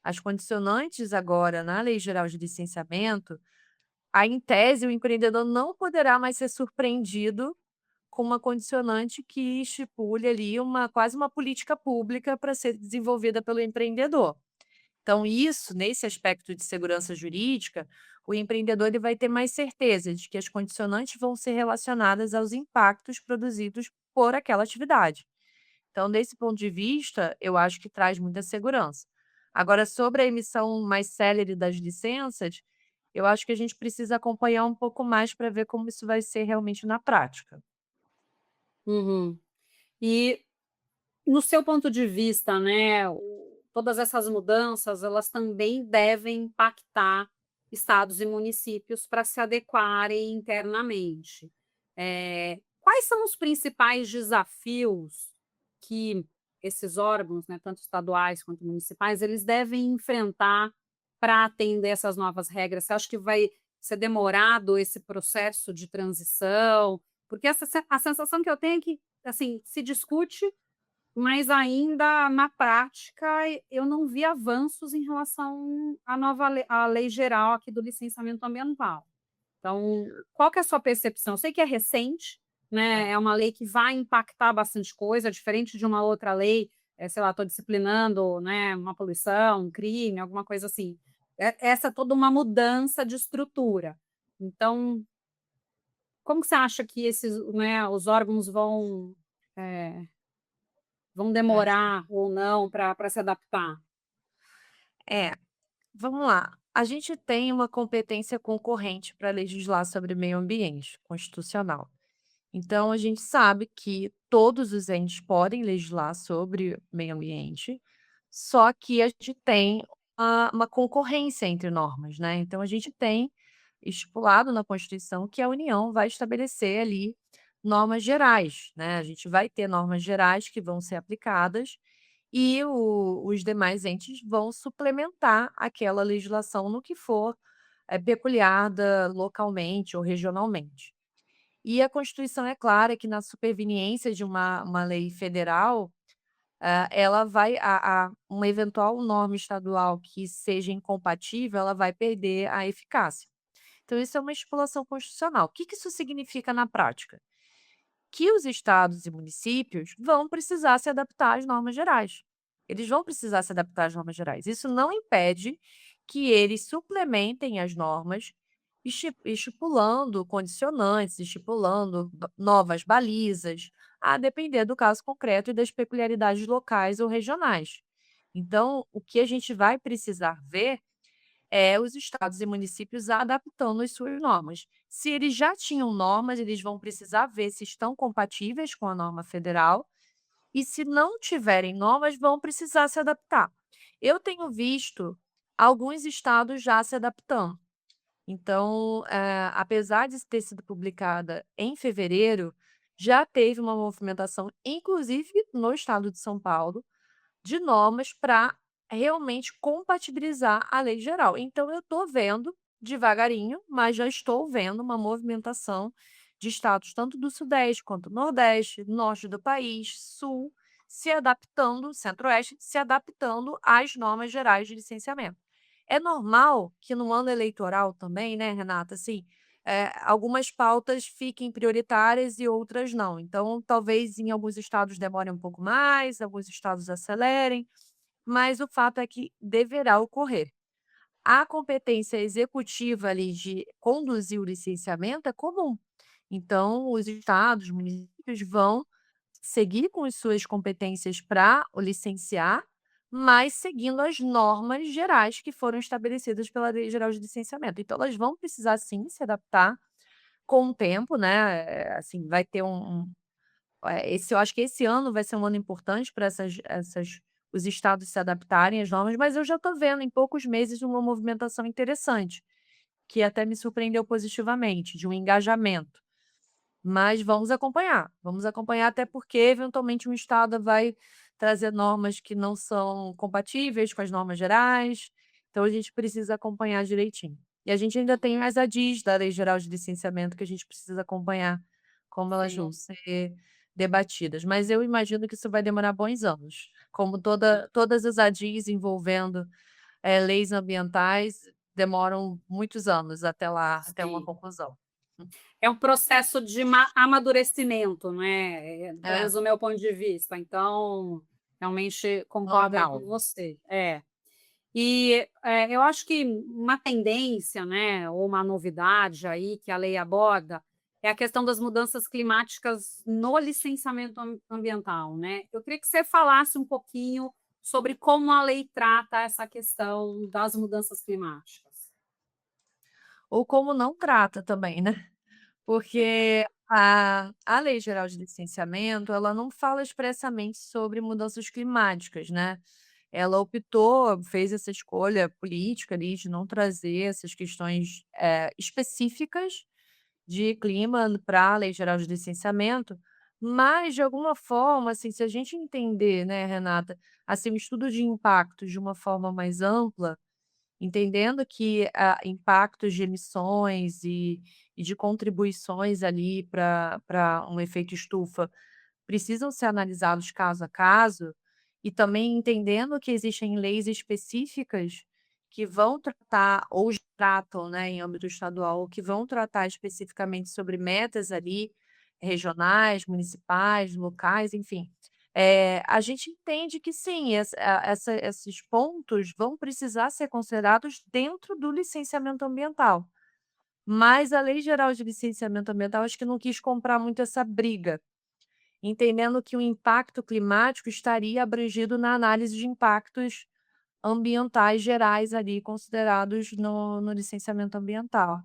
B: As condicionantes agora na Lei Geral de Licenciamento, aí, em tese, o empreendedor não poderá mais ser surpreendido com uma condicionante que estipule ali quase uma política pública para ser desenvolvida pelo empreendedor. Então isso, nesse aspecto de segurança jurídica, o empreendedor ele vai ter mais certeza de que as condicionantes vão ser relacionadas aos impactos produzidos por aquela atividade. Então, desse ponto de vista, eu acho que traz muita segurança. Agora, sobre a emissão mais célere das licenças, eu acho que a gente precisa acompanhar um pouco mais para ver como isso vai ser realmente na prática.
A: Uhum. E no seu ponto de vista, né, todas essas mudanças, elas também devem impactar estados e municípios para se adequarem internamente. Quais são os principais desafios que esses órgãos, né, tanto estaduais quanto municipais, eles devem enfrentar para atender essas novas regras? Você acha que vai ser demorado esse processo de transição? Porque a sensação que eu tenho é que, assim, se discute, mas ainda na prática eu não vi avanços em relação à lei geral aqui do licenciamento ambiental. Então, qual que é a sua percepção? Eu sei que é recente, né, é uma lei que vai impactar bastante coisa, diferente de uma outra lei, sei lá, estou disciplinando, né, uma poluição, um crime, alguma coisa assim. Essa é toda uma mudança de estrutura. Então, como que você acha que esses, né, os órgãos eh, vão demorar ou não para se adaptar?
B: É, vamos lá. A gente tem uma competência concorrente para legislar sobre meio ambiente, constitucional. Então, a gente sabe que todos os entes podem legislar sobre meio ambiente, só que a gente tem uma concorrência entre normas, né? Então, a gente tem estipulado na Constituição que a União vai estabelecer ali normas gerais, né? A gente vai ter normas gerais que vão ser aplicadas e os demais entes vão suplementar aquela legislação no que for peculiar localmente ou regionalmente. E a Constituição é clara que na superveniência de uma lei federal, ela vai uma eventual norma estadual que seja incompatível, ela vai perder a eficácia. Então isso é uma estipulação constitucional. O que que isso significa na prática? que os estados e municípios vão precisar se adaptar às normas gerais. Eles vão precisar se adaptar às normas gerais. Isso não impede que eles suplementem as normas, estipulando condicionantes, estipulando novas balizas, a depender do caso concreto e das peculiaridades locais ou regionais. Então, o que a gente vai precisar ver é os estados e municípios adaptando as suas normas. Se eles já tinham normas, eles vão precisar ver se estão compatíveis com a norma federal e, se não tiverem normas, vão precisar se adaptar. Eu tenho visto alguns estados já se adaptando. Então, apesar de ter sido publicada em fevereiro, já teve uma movimentação, inclusive no estado de São Paulo, de normas para realmente compatibilizar a lei geral. Então eu estou vendo, devagarinho, mas já estou vendo uma movimentação de estados tanto do Sudeste quanto do Nordeste, Norte do país, Sul, se adaptando, Centro-Oeste, se adaptando às normas gerais de licenciamento. É normal que no ano eleitoral também, né, Renata, assim, algumas pautas fiquem prioritárias e outras não. Então, talvez em alguns estados demore um pouco mais, alguns estados acelerem, mas o fato é que deverá ocorrer. A competência executiva ali de conduzir o licenciamento é comum. Então, os estados, os municípios vão seguir com as suas competências para o licenciar, mas seguindo as normas gerais que foram estabelecidas pela Lei Geral de Licenciamento. Então, elas vão precisar sim se adaptar com o tempo, né? Assim, vai ter eu acho que esse ano vai ser um ano importante para os estados se adaptarem às normas, mas eu já estou vendo em poucos meses uma movimentação interessante, que até me surpreendeu positivamente, de um engajamento. Mas vamos acompanhar até porque eventualmente um estado vai trazer normas que não são compatíveis com as normas gerais, então a gente precisa acompanhar direitinho. E a gente ainda tem as ADIs da Lei Geral de Licenciamento que a gente precisa acompanhar como elas vão
A: Sim,
B: ser debatidas, mas eu imagino que isso vai demorar bons anos, como
A: sim.
B: todas as ADIs envolvendo, leis ambientais demoram muitos anos até lá, até uma
A: Sim.
B: conclusão.
A: É um processo de amadurecimento, né? Pelo
B: É,
A: menos do meu ponto de vista. Então, realmente concordo aí com
B: normal.
A: você. E eu acho que uma tendência, né, ou uma novidade aí que a lei aborda é a questão das mudanças climáticas no licenciamento ambiental, né? Eu queria que você falasse um pouquinho sobre como a lei trata essa questão das mudanças climáticas.
B: Ou como não trata também, né. Porque a Lei Geral de Licenciamento, ela não fala expressamente sobre mudanças climáticas, né. Ela optou, fez essa escolha política ali de não trazer essas questões, específicas de clima para a Lei Geral de Licenciamento, mas de alguma forma, assim, se a gente entender, né, Renata, assim, o estudo de impactos de uma forma mais ampla, entendendo que, impactos de emissões e de contribuições ali para um efeito estufa precisam ser analisados caso a caso, e também entendendo que existem leis específicas que vão tratar ou já tratam, né, em âmbito estadual, ou que vão tratar especificamente sobre metas ali regionais, municipais, locais, enfim. A gente entende que sim, esses pontos vão precisar ser considerados dentro do licenciamento ambiental. Mas a Lei Geral de Licenciamento Ambiental acho que não quis comprar muito essa briga, entendendo que o impacto climático estaria abrangido na análise de impactos ambientais gerais ali considerados no licenciamento ambiental.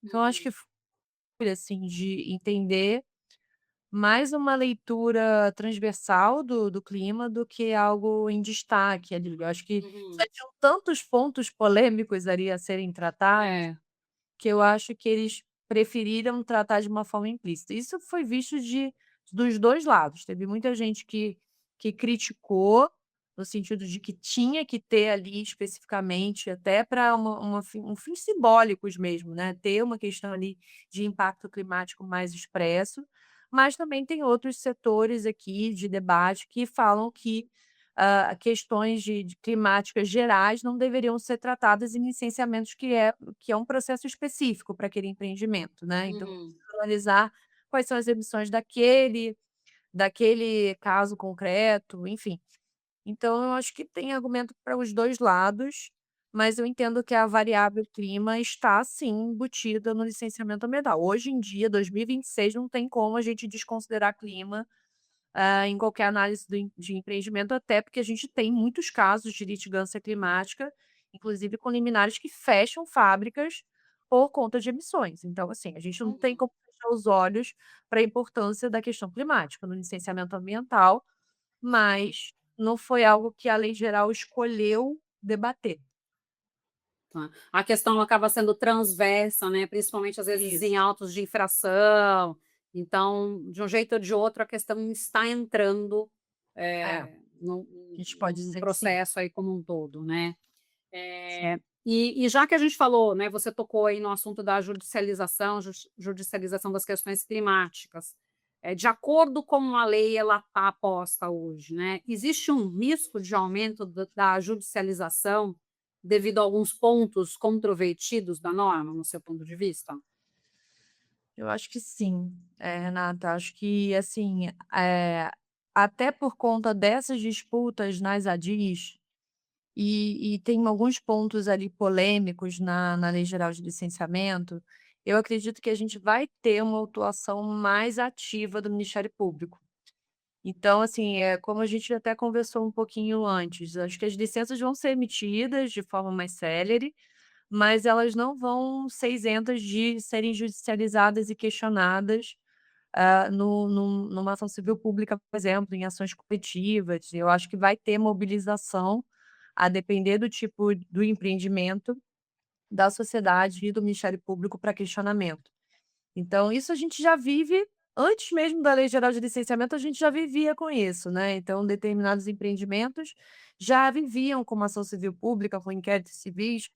B: Então acho
A: Uhum,
B: que foi assim de entender mais uma leitura transversal do clima do que algo em destaque ali. Eu acho que já
A: uhum.
B: tinham tantos pontos polêmicos ali a serem tratados,
A: É.
B: que eu acho que eles preferiram tratar de uma forma implícita. Isso foi visto dos 2 lados. Teve muita gente que criticou, no sentido de que tinha que ter ali especificamente, até para um fins simbólicos mesmo, né, ter uma questão ali de impacto climático mais expresso, mas também tem outros setores aqui de debate que falam que, questões de climáticas gerais não deveriam ser tratadas em licenciamentos que é um processo específico para aquele empreendimento, né, então
A: Uhum.
B: analisar quais são as emissões daquele caso concreto, enfim. Então eu acho que tem argumento para os 2 lados, mas eu entendo que a variável clima está sim embutida no licenciamento ambiental. Hoje em dia, 2026, não tem como a gente desconsiderar clima, em qualquer análise de empreendimento, até porque a gente tem muitos casos de litigância climática, inclusive com liminares que fecham fábricas por conta de emissões. Então, assim, a gente não tem
A: Uhum.
B: como fechar os olhos para a importância da questão climática no licenciamento ambiental, mas não foi algo que a lei geral escolheu debater.
A: Tá. A questão acaba sendo transversa, né, principalmente, às vezes, em
B: Isso.
A: autos de infração. Então, de um jeito ou de outro, a questão está entrando,
B: É, a
A: num
B: gente pode
A: num
B: dizer que sim.
A: processo aí como um todo, né. E já que a gente falou, né, você tocou aí no assunto da judicialização das questões climáticas. De acordo com a lei ela está posta hoje, né, existe um risco de aumento da judicialização devido a alguns pontos controvertidos da norma, no seu ponto de vista?
B: Eu acho que sim, Renata, acho que, assim, até por conta dessas disputas nas ADIs, e tem alguns pontos ali polêmicos na Lei Geral de Licenciamento, eu acredito que a gente vai ter uma atuação mais ativa do Ministério Público. Então, assim, como a gente até conversou um pouquinho antes, acho que as licenças vão ser emitidas de forma mais célere, mas elas não vão ser isentas de serem judicializadas e questionadas, numa ação civil pública, por exemplo, em ações coletivas. Eu acho que vai ter mobilização, a depender do tipo do empreendimento, da sociedade e do Ministério Público para questionamento. Então isso a gente já vive antes mesmo da Lei Geral de Licenciamento, a gente já vivia com isso, né, então determinados empreendimentos já viviam com uma ação civil pública, com inquéritos civis.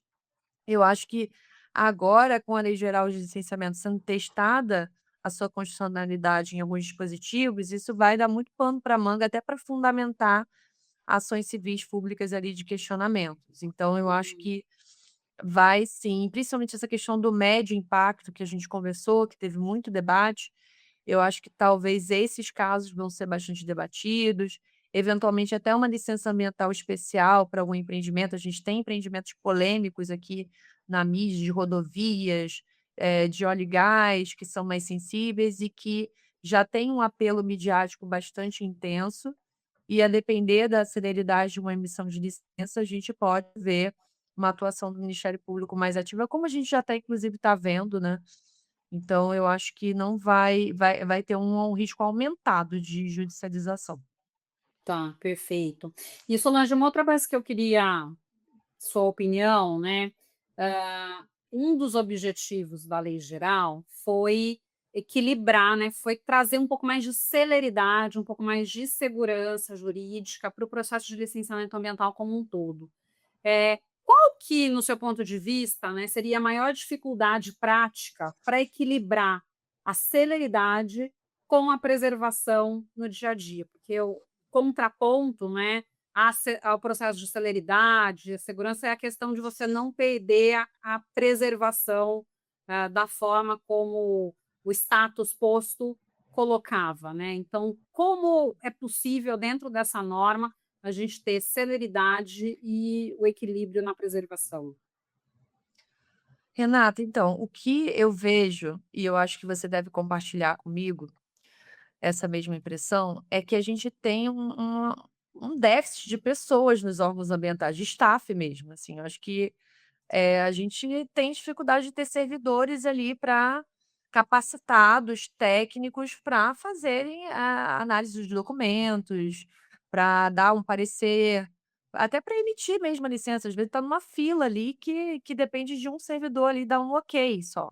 B: Eu acho que agora, com a Lei Geral de Licenciamento sendo testada a sua constitucionalidade em alguns dispositivos, isso vai dar muito pano para manga, até para fundamentar ações civis públicas ali de questionamentos. Então eu acho que vai sim, principalmente essa questão do médio impacto que a gente conversou, que teve muito debate, eu acho que talvez esses casos vão ser bastante debatidos, eventualmente até uma licença ambiental especial para algum empreendimento. A gente tem empreendimentos polêmicos aqui na mídia, de rodovias, de óleo e gás, que são mais sensíveis e que já tem um apelo midiático bastante intenso, e a depender da celeridade de uma emissão de licença, a gente pode ver uma atuação do Ministério Público mais ativa, como a gente já até inclusive está vendo, né. Então eu acho que não vai ter um risco aumentado de judicialização.
A: Tá, perfeito. E Solange, uma outra coisa que eu queria sua opinião, né, um dos objetivos da lei geral foi equilibrar, né, foi trazer um pouco mais de celeridade, um pouco mais de segurança jurídica para o processo de licenciamento ambiental como um todo. Qual que, no seu ponto de vista, né, seria a maior dificuldade prática para equilibrar a celeridade com a preservação no dia a dia? Porque o contraponto, né, ao processo de celeridade, a segurança é a questão de você não perder a preservação da forma como o status posto colocava, né? Então, como é possível, dentro dessa norma, a gente ter celeridade e o equilíbrio na preservação?
B: Renata, então, o que eu vejo, e eu acho que você deve compartilhar comigo essa mesma impressão, é que a gente tem um déficit de pessoas nos órgãos ambientais, de staff mesmo, assim, eu acho que a gente tem dificuldade de ter servidores ali para capacitados, técnicos, para fazerem a análise dos documentos, para dar um parecer, até para emitir mesmo a licença. Às vezes está numa fila ali que depende de um servidor ali dar um ok só.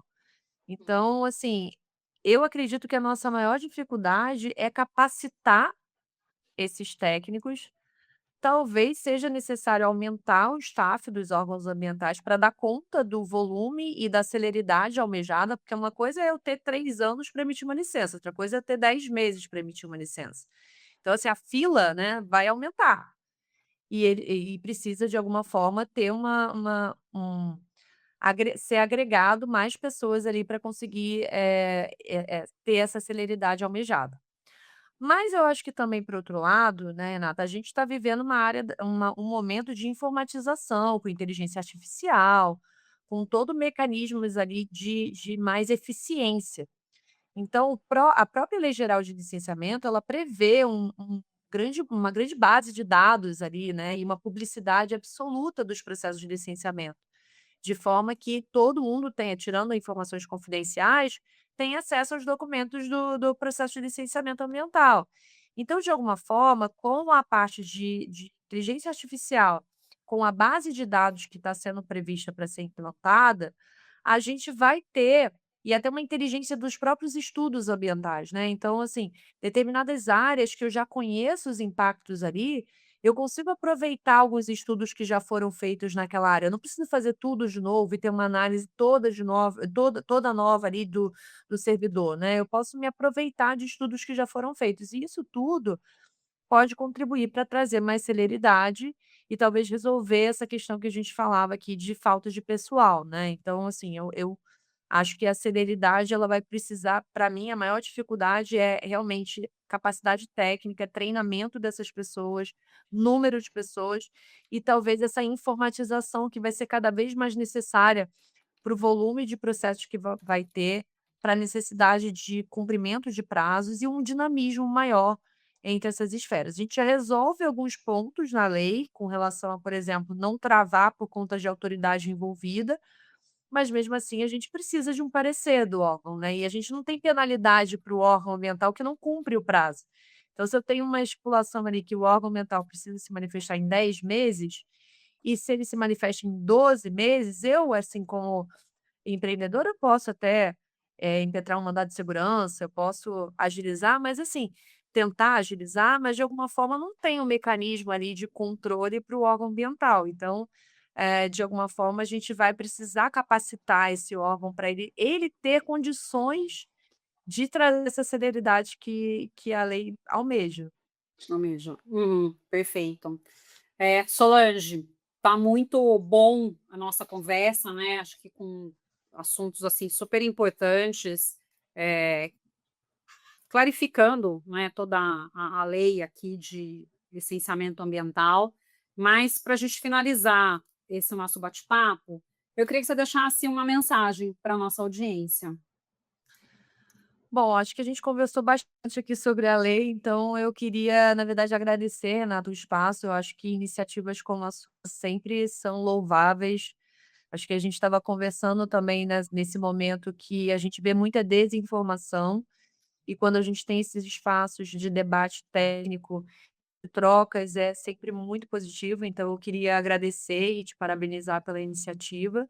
B: Então, assim, eu acredito que a nossa maior dificuldade é capacitar esses técnicos. Talvez seja necessário aumentar o staff dos órgãos ambientais para dar conta do volume e da celeridade almejada, porque uma coisa é eu ter 3 anos para emitir uma licença, outra coisa é ter 10 meses para emitir uma licença. Então, assim, a fila, né, vai aumentar e precisa de alguma forma ter ser agregado mais pessoas ali para conseguir ter essa celeridade almejada. Mas eu acho que também, por outro lado, né, Renata, a gente está vivendo uma área, um momento de informatização, com inteligência artificial, com todo mecanismos ali de mais eficiência. Então, a própria Lei Geral de Licenciamento, ela prevê uma grande base de dados ali, né, e uma publicidade absoluta dos processos de licenciamento, de forma que todo mundo tenha, tirando informações confidenciais, tenha acesso aos documentos do processo de licenciamento ambiental. Então, de alguma forma, com a parte de inteligência artificial, com a base de dados que está sendo prevista para ser implantada, a gente vai ter e até uma inteligência dos próprios estudos ambientais, né. Então, assim, determinadas áreas que eu já conheço os impactos ali, eu consigo aproveitar alguns estudos que já foram feitos naquela área. Eu não preciso fazer tudo de novo e ter uma análise toda de nova toda nova ali do servidor, né. Eu posso me aproveitar de estudos que já foram feitos. E isso tudo pode contribuir para trazer mais celeridade e talvez resolver essa questão que a gente falava aqui de falta de pessoal, né. Então, assim, eu acho que a celeridade ela vai precisar, para mim, a maior dificuldade é realmente capacidade técnica, treinamento dessas pessoas, número de pessoas e talvez essa informatização que vai ser cada vez mais necessária para o volume de processos que vai ter, para a necessidade de cumprimento de prazos e um dinamismo maior entre essas esferas. A gente já resolve alguns pontos na lei com relação a, por exemplo, não travar por conta de autoridade envolvida, mas mesmo assim a gente precisa de um parecer do órgão, né, e a gente não tem penalidade para o órgão ambiental que não cumpre o prazo. Então se eu tenho uma estipulação ali que o órgão ambiental precisa se manifestar em 10 meses, e se ele se manifesta em 12 meses, eu, assim, como empreendedora, eu posso até, impetrar um mandado de segurança, eu posso agilizar, mas assim, tentar agilizar, mas de alguma forma não tem um mecanismo ali de controle para o órgão ambiental. Então, de alguma forma a gente vai precisar capacitar esse órgão para ele ter condições de trazer essa celeridade que a lei almeja.
A: Almeja. Perfeito. Solange, tá muito bom a nossa conversa, né? Acho que com assuntos assim super importantes, é, clarificando, né, toda a lei aqui de licenciamento ambiental. Mas para a gente finalizar esse nosso bate-papo, eu queria que você deixasse uma mensagem para a nossa audiência.
B: Bom, acho que a gente conversou bastante aqui sobre a lei, então eu queria, na verdade, agradecer, Renato, o espaço. Eu acho que iniciativas como a sua sempre são louváveis. Acho que a gente estava conversando também nesse momento que a gente vê muita desinformação, e quando a gente tem esses espaços de debate técnico, de trocas, é sempre muito positivo. Então, eu queria agradecer e te parabenizar pela iniciativa.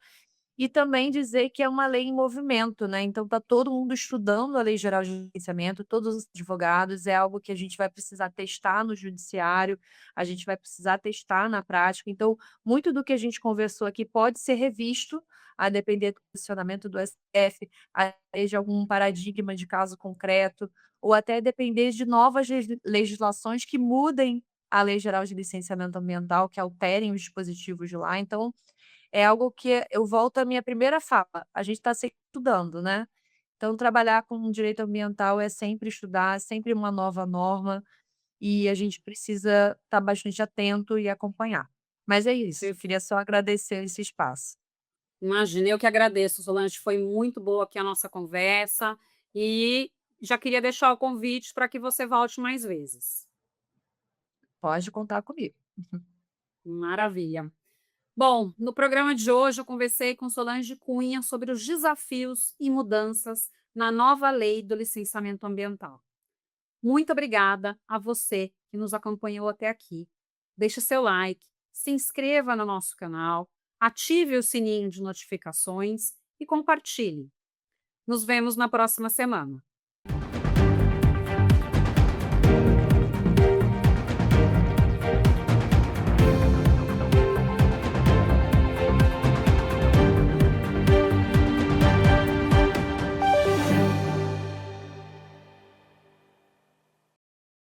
B: E também dizer que é uma lei em movimento, né, então tá todo mundo estudando a Lei Geral de Licenciamento, todos os advogados, é algo que a gente vai precisar testar no judiciário, a gente vai precisar testar na prática, então muito do que a gente conversou aqui pode ser revisto, a depender do posicionamento do STF, a de algum paradigma de caso concreto, ou até depender de novas legislações que mudem a Lei Geral de Licenciamento Ambiental, que alterem os dispositivos de lá, então é algo que eu volto à minha primeira fala, a gente está sempre estudando, né. Então trabalhar com direito ambiental é sempre estudar, é sempre uma nova norma, e a gente precisa estar bastante atento e acompanhar. Mas é isso, queria só agradecer esse espaço.
A: Imagina, eu que agradeço, Solange, foi muito boa aqui a nossa conversa e já queria deixar o convite para que você volte mais vezes.
B: Pode contar comigo.
A: Maravilha. Bom, no programa de hoje eu conversei com Solange Cunha sobre os desafios e mudanças na nova lei do licenciamento ambiental. Muito obrigada a você que nos acompanhou até aqui. Deixe seu like, se inscreva no nosso canal, ative o sininho de notificações e compartilhe. Nos vemos na próxima semana.